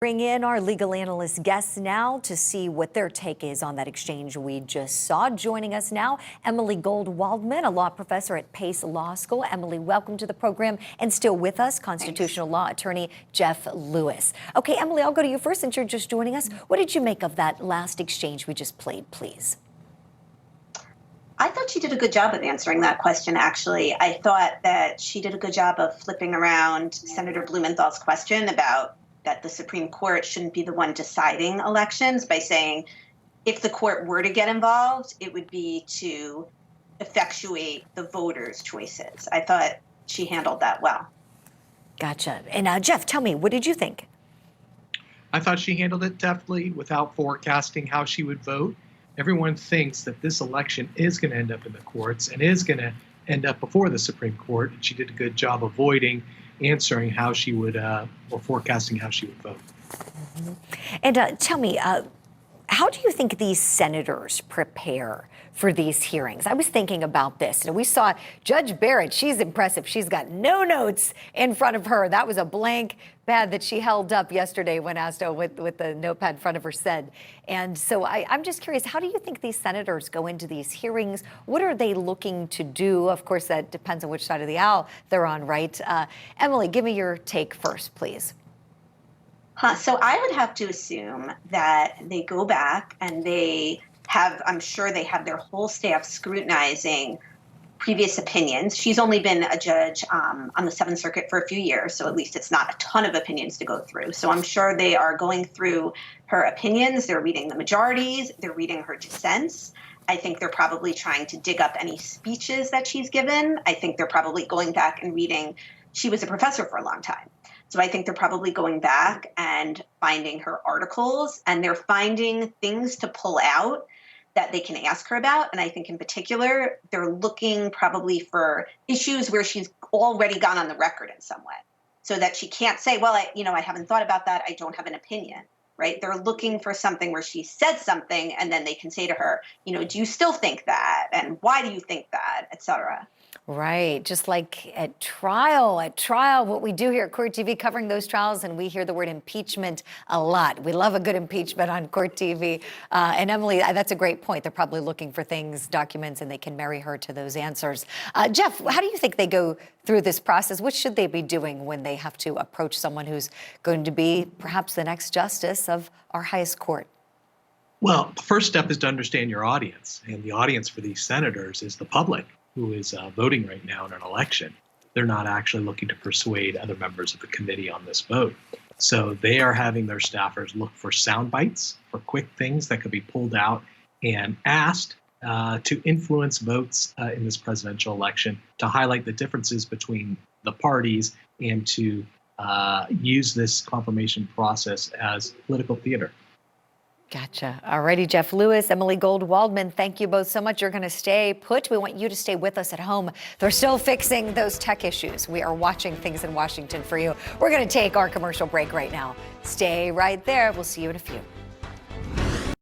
Bring in our legal analyst guests now to see what their take is on that exchange we just saw. Joining us now, Emily Gold-Waldman, a law professor at Pace Law School. Emily, welcome to the program. And still with us, constitutional law attorney Jeff Lewis. Okay, Emily, I'll go to you first since you're just joining us. What did you make of that last exchange we just played, please? I thought she did a good job of answering that question, actually. I thought that she did a good job of flipping around Senator Blumenthal's question about that the Supreme Court shouldn't be the one deciding elections by saying if the court were to get involved, it would be to effectuate the voters' choices. I thought she handled that well. Gotcha. And Jeff, tell me, what did you think? I thought she handled it deftly without forecasting how she would vote. Everyone thinks that this election is going to end up in the courts and is going to end up before the Supreme Court. And she did a good job avoiding answering how she would, or forecasting how she would vote. Mm-hmm. And tell me, how do you think these senators prepare for these hearings? I was thinking about this. We saw Judge Barrett. She's impressive. She's got no notes in front of her. That was a blank pad that she held up yesterday when asked with the notepad in front of her said. And so I'm just curious, how do you think these senators go into these hearings? What are they looking to do? Of course, that depends on which side of the aisle they're on, right? Emily, give me your take first, please. So I would have to assume that they go back and they have, I'm sure they have their whole staff scrutinizing previous opinions. She's only been a judge on the Seventh Circuit for a few years, so at least it's not a ton of opinions to go through. So I'm sure they are going through her opinions. They're reading the majorities. They're reading her dissents. I think they're probably trying to dig up any speeches that she's given. I think they're probably going back and reading. She was a professor for a long time. So I think they're probably going back and finding her articles, and they're finding things to pull out that they can ask her about. And I think in particular, they're looking probably for issues where she's already gone on the record in some way so that she can't say, well, I haven't thought about that. I don't have an opinion, right? They're looking for something where she said something and then they can say to her, do you still think that? And why do you think that, et cetera? Right. Just like at trial, what we do here at Court TV, covering those trials, and we hear the word impeachment a lot. We love a good impeachment on Court TV. And Emily, that's a great point. They're probably looking for things, documents, and they can marry her to those answers. Jeff, how do you think they go through this process? What should they be doing when they have to approach someone who's going to be perhaps the next justice of our highest court? Well, the first step is to understand your audience. And the audience for these senators is the public, who is voting right now in an election. They're not actually looking to persuade other members of the committee on this vote. So they are having their staffers look for sound bites, for quick things that could be pulled out and asked to influence votes in this presidential election, to highlight the differences between the parties and to use this confirmation process as political theater. Gotcha. All righty, Jeff Lewis, Emily Gold-Waldman, thank you both so much. You're going to stay put. We want you to stay with us at home. They're still fixing those tech issues. We are watching things in Washington for you. We're going to take our commercial break right now. Stay right there. We'll see you in a few.